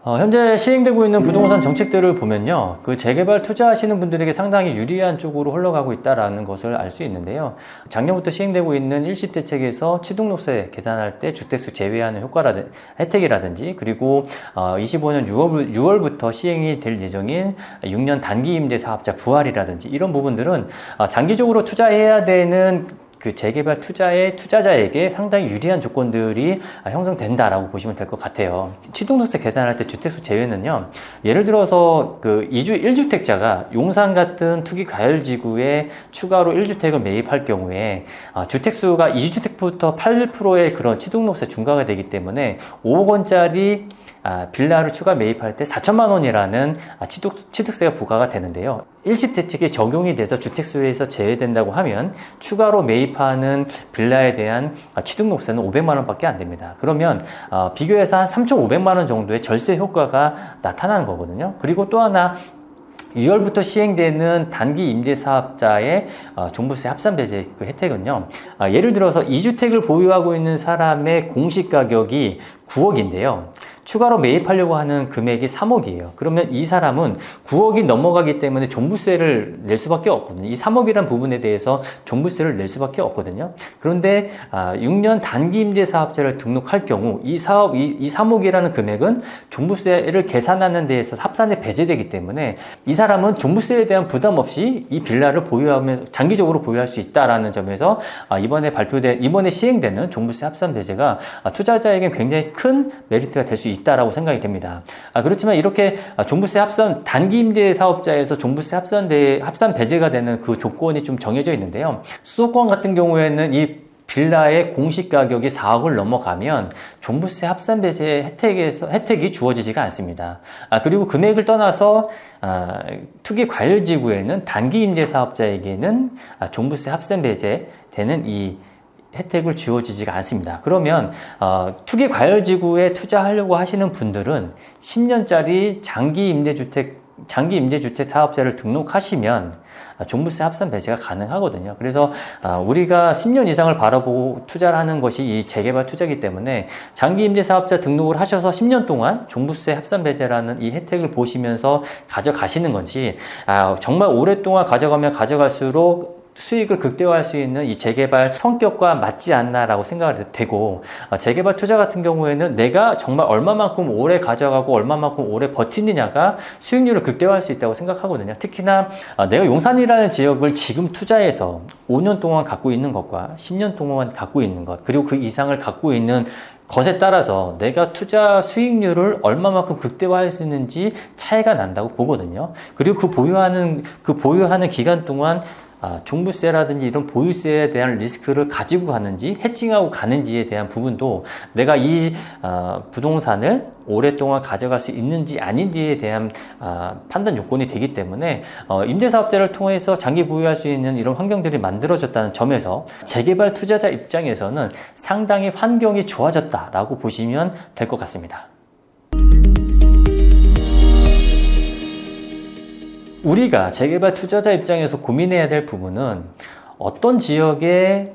현재 시행되고 있는 부동산 정책들을 보면요, 그 재개발 투자하시는 분들에게 상당히 유리한 쪽으로 흘러가고 있다는 것을 알 수 있는데요. 작년부터 시행되고 있는 일시 대책에서 취득록세 계산할 때 주택수 제외하는 혜택이라든지, 그리고 25년 6월부터 시행이 될 예정인 6년 단기 임대 사업자 부활이라든지 이런 부분들은 장기적으로 투자해야 되는 그 재개발 투자의 투자자에게 상당히 유리한 조건들이 형성된다라고 보시면 될 것 같아요. 취득록세 계산할 때 주택수 제외는요, 예를 들어서 그 1주택자가 용산 같은 투기 과열지구에 추가로 1주택을 매입할 경우에 주택수가 2주택부터 8%의 그런 취득록세 중과가 되기 때문에 5억 원짜리 빌라를 추가 매입할 때 4천만 원이라는 취득세가 부과가 되는데요. 일시 대책이 적용이 돼서 주택수에서 제외된다고 하면 추가로 매입하는 빌라에 대한 취득록세는 500만 원밖에 안 됩니다. 그러면 비교해서 한 3,500만 원 정도의 절세 효과가 나타나는 거거든요. 그리고 또 하나, 6월부터 시행되는 단기 임대 사업자의 종부세 합산 배제 그 혜택은요, 예를 들어서 2주택을 보유하고 있는 사람의 공시 가격이 9억인데요. 추가로 매입하려고 하는 금액이 3억이에요. 그러면 이 사람은 9억이 넘어가기 때문에 종부세를 낼 수밖에 없거든요. 이 3억이라는 부분에 대해서 종부세를 낼 수밖에 없거든요. 그런데 6년 단기 임대 사업자를 등록할 경우 이 3억이라는 금액은 종부세를 계산하는 데에서 합산에 배제되기 때문에 이 사람은 종부세에 대한 부담 없이 이 빌라를 보유하면서 장기적으로 보유할 수 있다라는 점에서 이번에 시행되는 종부세 합산 배제가 투자자에게 굉장히 큰 메리트가 될 수 있다라고 생각이 됩니다. 그렇지만 이렇게 종부세 단기 임대 사업자에서 종부세 합산 배제가 되는 그 조건이 좀 정해져 있는데요. 수도권 같은 경우에는 이 빌라의 공시 가격이 4억을 넘어가면 종부세 합산 배제 혜택이 주어지지가 않습니다. 그리고 금액을 떠나서 투기 과열지구에는 단기 임대 사업자에게는 종부세 합산 배제 되는 이 혜택을 주어지지가 않습니다. 그러면 투기 과열지구에 투자하려고 하시는 분들은 10년짜리 장기 임대주택 사업자를 등록하시면 종부세 합산 배제가 가능하거든요. 그래서 우리가 10년 이상을 바라보고 투자를 하는 것이 이 재개발 투자이기 때문에 장기 임대 사업자 등록을 하셔서 10년 동안 종부세 합산 배제라는 이 혜택을 보시면서 가져가시는 건지, 정말 오랫동안 가져가면 가져갈수록 수익을 극대화할 수 있는 이 재개발 성격과 맞지 않나라고 생각이 되고, 재개발 투자 같은 경우에는 내가 정말 얼마만큼 오래 가져가고 얼마만큼 오래 버티느냐가 수익률을 극대화할 수 있다고 생각하거든요. 특히나 내가 용산이라는 지역을 지금 투자해서 5년 동안 갖고 있는 것과 10년 동안 갖고 있는 것, 그리고 그 이상을 갖고 있는 것에 따라서 내가 투자 수익률을 얼마만큼 극대화할 수 있는지 차이가 난다고 보거든요. 그리고 그 보유하는 기간 동안 종부세라든지 이런 보유세에 대한 리스크를 가지고 가는지 해칭하고 가는지에 대한 부분도 내가 이 부동산을 오랫동안 가져갈 수 있는지 아닌지에 대한 판단 요건이 되기 때문에 임대사업자를 통해서 장기 보유할 수 있는 이런 환경들이 만들어졌다는 점에서 재개발 투자자 입장에서는 상당히 환경이 좋아졌다라고 보시면 될 것 같습니다. 우리가 재개발 투자자 입장에서 고민해야 될 부분은 어떤 지역에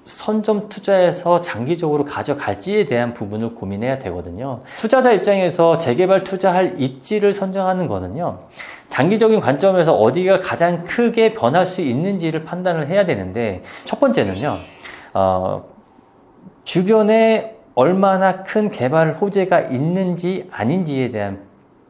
선점 투자해서 장기적으로 가져갈지에 대한 부분을 고민해야 되거든요. 투자자 입장에서 재개발 투자할 입지를 선정하는 거는요, 장기적인 관점에서 어디가 가장 크게 변할 수 있는지를 판단을 해야 되는데, 첫 번째는요, 주변에 얼마나 큰 개발 호재가 있는지 아닌지에 대한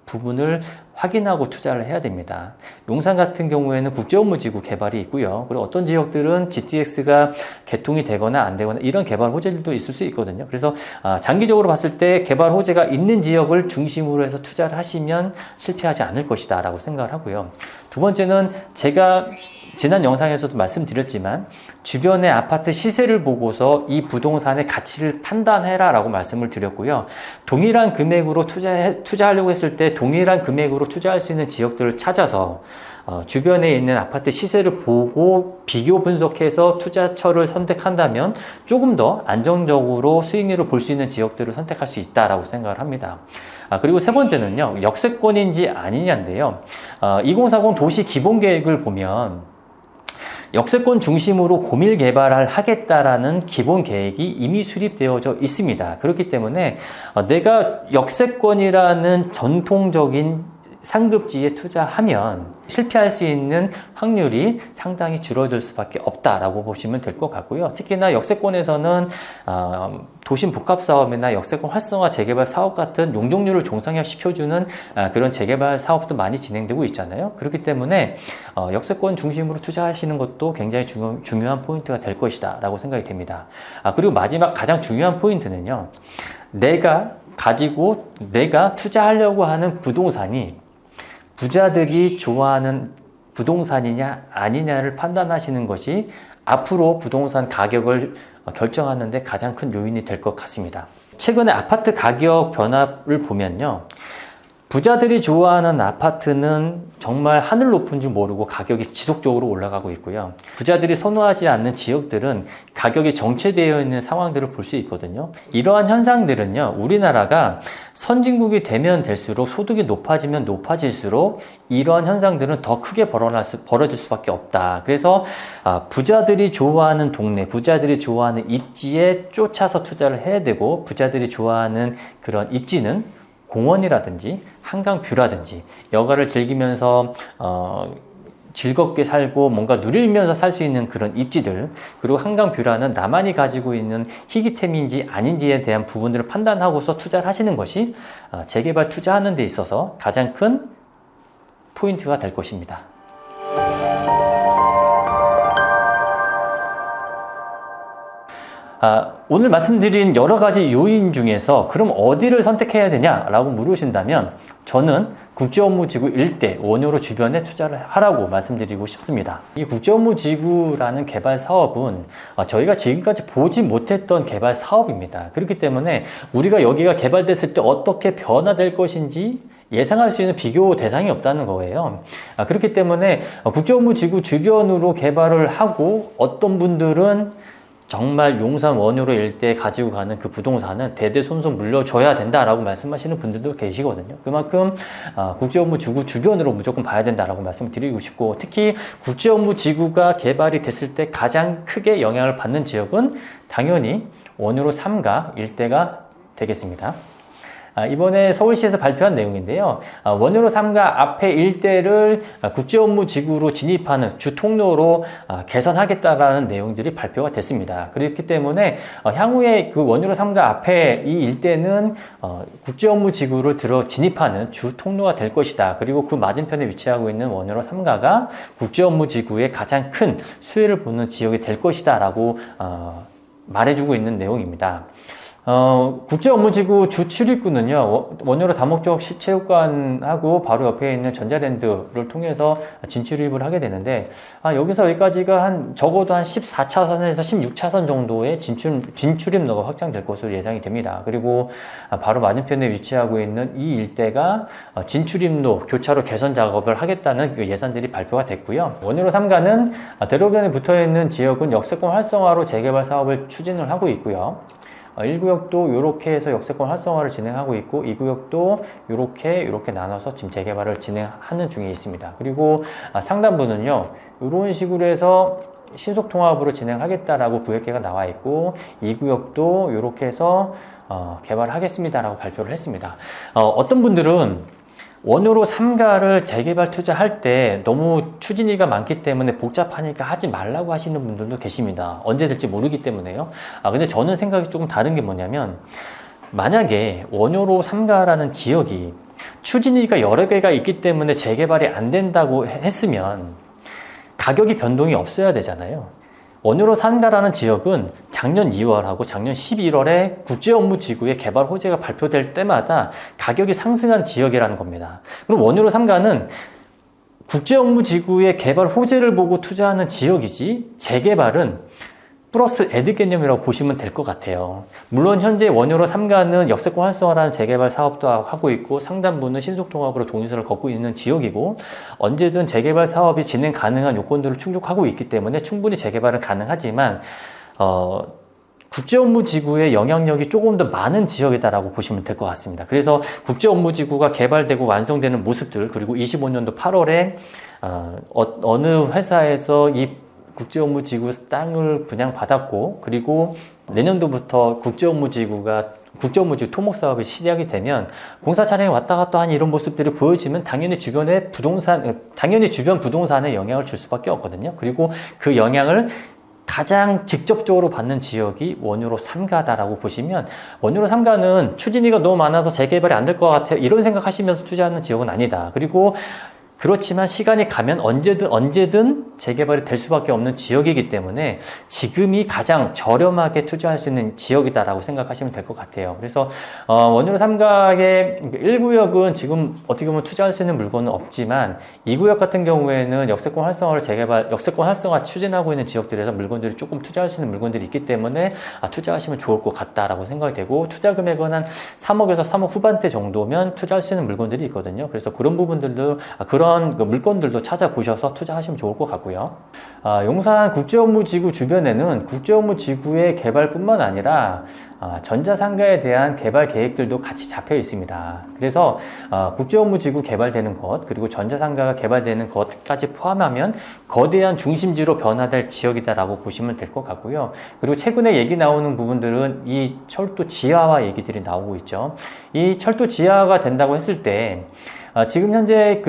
부분을 확인하고 투자를 해야 됩니다. 용산 같은 경우에는 국제업무지구 개발이 있고요. 그리고 어떤 지역들은 GTX가 개통이 되거나 안 되거나 이런 개발 호재들도 있을 수 있거든요. 그래서 장기적으로 봤을 때 개발 호재가 있는 지역을 중심으로 해서 투자를 하시면 실패하지 않을 것이다 라고 생각을 하고요. 두 번째는 제가 지난 영상에서도 말씀드렸지만 주변의 아파트 시세를 보고서 이 부동산의 가치를 판단해라 라고 말씀을 드렸고요. 동일한 금액으로 투자하려고 했을 때 동일한 금액으로 투자할 수 있는 지역들을 찾아서 주변에 있는 아파트 시세를 보고 비교 분석해서 투자처를 선택한다면 조금 더 안정적으로 수익률을 볼 수 있는 지역들을 선택할 수 있다라고 생각을 합니다. 그리고 세 번째는요, 역세권인지 아니냐인데요. 2040 도시 기본계획을 보면 역세권 중심으로 고밀 개발을 하겠다라는 기본 계획이 이미 수립되어져 있습니다. 그렇기 때문에 내가 역세권이라는 전통적인 상급지에 투자하면 실패할 수 있는 확률이 상당히 줄어들 수밖에 없다라고 보시면 될 것 같고요. 특히나 역세권에서는 도심 복합사업이나 역세권 활성화 재개발 사업 같은 용적률을 종상화시켜주는 그런 재개발 사업도 많이 진행되고 있잖아요. 그렇기 때문에 역세권 중심으로 투자하시는 것도 굉장히 중요한 포인트가 될 것이다 라고 생각이 됩니다. 그리고 마지막 가장 중요한 포인트는요, 내가 투자하려고 하는 부동산이 부자들이 좋아하는 부동산이냐 아니냐를 판단하시는 것이 앞으로 부동산 가격을 결정하는 데 가장 큰 요인이 될 것 같습니다. 최근에 아파트 가격 변화를 보면요, 부자들이 좋아하는 아파트는 정말 하늘 높은 줄 모르고 가격이 지속적으로 올라가고 있고요. 부자들이 선호하지 않는 지역들은 가격이 정체되어 있는 상황들을 볼 수 있거든요. 이러한 현상들은요, 우리나라가 선진국이 되면 될수록 소득이 높아지면 높아질수록 이러한 현상들은 더 크게 벌어질 수밖에 없다. 그래서 부자들이 좋아하는 동네, 부자들이 좋아하는 입지에 쫓아서 투자를 해야 되고, 부자들이 좋아하는 그런 입지는 공원이라든지 한강뷰라든지 여가를 즐기면서 즐겁게 살고 뭔가 누리면서 살 수 있는 그런 입지들, 그리고 한강뷰라는 나만이 가지고 있는 희귀템인지 아닌지에 대한 부분들을 판단하고서 투자를 하시는 것이 재개발 투자하는 데 있어서 가장 큰 포인트가 될 것입니다. 오늘 말씀드린 여러 가지 요인 중에서 그럼 어디를 선택해야 되냐라고 물으신다면 저는 국제업무지구 일대 원효로 주변에 투자를 하라고 말씀드리고 싶습니다. 이 국제업무지구라는 개발 사업은 저희가 지금까지 보지 못했던 개발 사업입니다. 그렇기 때문에 우리가 여기가 개발됐을 때 어떻게 변화될 것인지 예상할 수 있는 비교 대상이 없다는 거예요. 그렇기 때문에 국제업무지구 주변으로 개발을 하고 어떤 분들은 정말 용산 원효로 일대에 가지고 가는 그 부동산은 대대손손 물려줘야 된다라고 말씀하시는 분들도 계시거든요. 그만큼 국제업무지구 주변으로 무조건 봐야 된다라고 말씀을 드리고 싶고, 특히 국제업무지구가 개발이 됐을 때 가장 크게 영향을 받는 지역은 당연히 원효로 3가 일대가 되겠습니다. 이번에 서울시에서 발표한 내용인데요. 원효로 3가 앞에 일대를 국제업무지구로 진입하는 주통로로 개선하겠다라는 내용들이 발표가 됐습니다. 그렇기 때문에 향후에 그 원효로 3가 앞에 이 일대는 국제업무지구를 진입하는 주통로가 될 것이다. 그리고 그 맞은편에 위치하고 있는 원효로 3가가 국제업무지구의 가장 큰 수혜를 보는 지역이 될 것이다 라고 말해주고 있는 내용입니다. 국제업무지구 주 출입구는요, 원효로 다목적 시체육관하고 바로 옆에 있는 전자랜드를 통해서 진출입을 하게 되는데, 여기서 여기까지가 적어도 한 14차선에서 16차선 정도의 진출입로가 확장될 것으로 예상이 됩니다. 그리고 바로 맞은편에 위치하고 있는 이 일대가 진출입로, 교차로 개선 작업을 하겠다는 그 예산들이 발표가 됐고요. 원효로 3가는 대로변에 붙어있는 지역은 역세권 활성화로 재개발 사업을 추진을 하고 있고요. 1구역도 이렇게 해서 역세권 활성화를 진행하고 있고, 2구역도 이렇게 나눠서 지금 재개발을 진행하는 중에 있습니다. 그리고 상단부는요, 이런 식으로 해서 신속통합으로 진행하겠다라고 구획계가 나와 있고, 2구역도 이렇게 해서 개발하겠습니다라고 발표를 했습니다. 어떤 분들은 원효로 3가를 재개발 투자할 때 너무 추진위가 많기 때문에 복잡하니까 하지 말라고 하시는 분들도 계십니다. 언제 될지 모르기 때문에요. 근데 저는 생각이 조금 다른 게 뭐냐면, 만약에 원효로 3가라는 지역이 추진위가 여러 개가 있기 때문에 재개발이 안 된다고 했으면 가격이 변동이 없어야 되잖아요. 원효로 3가라는 지역은 작년 2월하고 작년 11월에 국제업무지구의 개발 호재가 발표될 때마다 가격이 상승한 지역이라는 겁니다. 그럼 원효로 3가는 국제업무지구의 개발 호재를 보고 투자하는 지역이지, 재개발은 플러스 애드 개념이라고 보시면 될 것 같아요. 물론 현재 원효로 3가는 역세권 활성화라는 재개발 사업도 하고 있고, 상단부는 신속통합으로 동의서를 걷고 있는 지역이고, 언제든 재개발 사업이 진행 가능한 요건들을 충족하고 있기 때문에 충분히 재개발은 가능하지만 국제업무지구의 영향력이 조금 더 많은 지역이다라고 보시면 될 것 같습니다. 그래서 국제업무지구가 개발되고 완성되는 모습들, 그리고 25년도 8월에 어느 회사에서 이 국제업무지구 땅을 분양받았고, 그리고 내년도부터 국제업무지구 토목 사업이 시작이 되면 공사 차량이 왔다 갔다 하는 이런 모습들이 보여지면 당연히 주변 부동산에 영향을 줄 수밖에 없거든요. 그리고 그 영향을 가장 직접적으로 받는 지역이 원유로 3가다라고 보시면, 원유로 3가는 추진위가 너무 많아서 재개발이 안 될 것 같아요, 이런 생각하시면서 투자하는 지역은 아니다. 그리고 그렇지만 시간이 가면 언제든 재개발이 될 수밖에 없는 지역이기 때문에 지금이 가장 저렴하게 투자할 수 있는 지역이다라고 생각하시면 될 것 같아요. 그래서 원유로 3가의 1구역은 지금 어떻게 보면 투자할 수 있는 물건은 없지만, 2구역 같은 경우에는 역세권 활성화 추진하고 있는 지역들에서 물건들이 조금 투자할 수 있는 물건들이 있기 때문에 투자하시면 좋을 것 같다라고 생각이 되고, 투자 금액은 한 3억에서 3억 후반대 정도면 투자할 수 있는 물건들이 있거든요. 그래서 그런 부분들도 그런 물건들도 찾아보셔서 투자하시면 좋을 것 같고요. 용산 국제업무지구 주변에는 국제업무지구의 개발뿐만 아니라 전자상가에 대한 개발 계획들도 같이 잡혀 있습니다. 그래서 국제업무지구 개발되는 것, 그리고 전자상가가 개발되는 것까지 포함하면 거대한 중심지로 변화될 지역이다라고 보시면 될 것 같고요. 그리고 최근에 얘기 나오는 부분들은 이 철도 지하화 얘기들이 나오고 있죠. 이 철도 지하화가 된다고 했을 때 지금 현재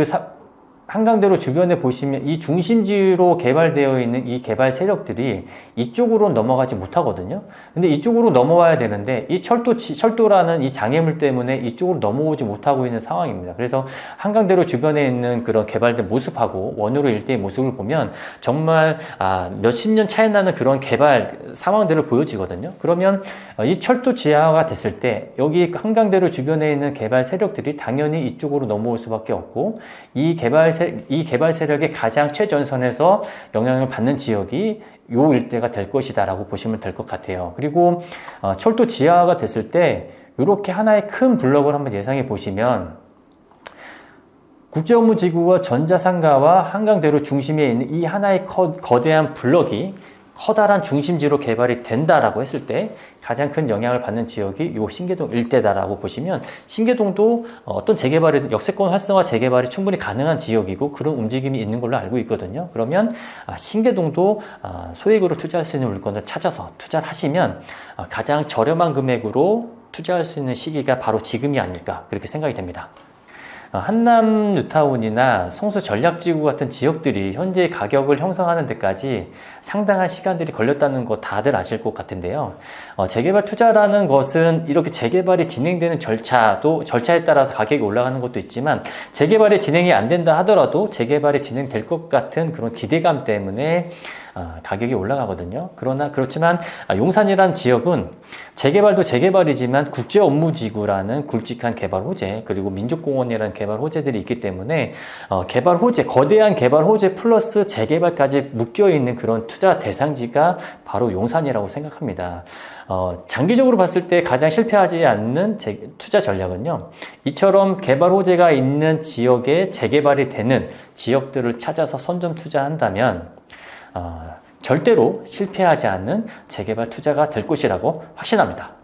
한강대로 주변에 보시면 이 중심지로 개발되어 있는 이 개발 세력들이 이쪽으로 넘어가지 못하거든요. 근데 이쪽으로 넘어와야 되는데 이 철도라는 이 장애물 때문에 이쪽으로 넘어오지 못하고 있는 상황입니다. 그래서 한강대로 주변에 있는 그런 개발된 모습하고 원효로 일대의 모습을 보면 정말 몇십 년 차이 나는 그런 개발 상황들을 보여지거든요. 그러면 이 철도 지하화가 됐을 때 여기 한강대로 주변에 있는 개발 세력들이 당연히 이쪽으로 넘어올 수밖에 없고, 이 개발 세력의 가장 최전선에서 영향을 받는 지역이 요 일대가 될 것이다 라고 보시면 될 것 같아요. 그리고 철도 지하화가 됐을 때 이렇게 하나의 큰 블록을 한번 예상해 보시면, 국제업무지구와 전자상가와 한강대로 중심에 있는 이 하나의 거대한 블록이 커다란 중심지로 개발이 된다라고 했을 때 가장 큰 영향을 받는 지역이 요 신계동 일대다라고 보시면, 신계동도 어떤 재개발이든 역세권 활성화 재개발이 충분히 가능한 지역이고 그런 움직임이 있는 걸로 알고 있거든요. 그러면 신계동도 소액으로 투자할 수 있는 물건을 찾아서 투자를 하시면 가장 저렴한 금액으로 투자할 수 있는 시기가 바로 지금이 아닐까, 그렇게 생각이 됩니다. 한남 뉴타운이나 성수 전략지구 같은 지역들이 현재 가격을 형성하는 데까지 상당한 시간들이 걸렸다는 거 다들 아실 것 같은데요. 재개발 투자라는 것은 이렇게 재개발이 진행되는 절차에 따라서 가격이 올라가는 것도 있지만, 재개발이 진행이 안 된다 하더라도 재개발이 진행될 것 같은 그런 기대감 때문에 가격이 올라가거든요. 그렇지만 용산이라는 지역은 재개발도 재개발이지만 국제업무지구라는 굵직한 개발 호재, 그리고 민족공원이라는 개발 호재들이 있기 때문에 거대한 개발 호재 플러스 재개발까지 묶여있는 그런 투자 대상지가 바로 용산이라고 생각합니다. 장기적으로 봤을 때 가장 실패하지 않는 투자 전략은요, 이처럼 개발 호재가 있는 지역에 재개발이 되는 지역들을 찾아서 선점 투자한다면 절대로 실패하지 않는 재개발 투자가 될 것이라고 확신합니다.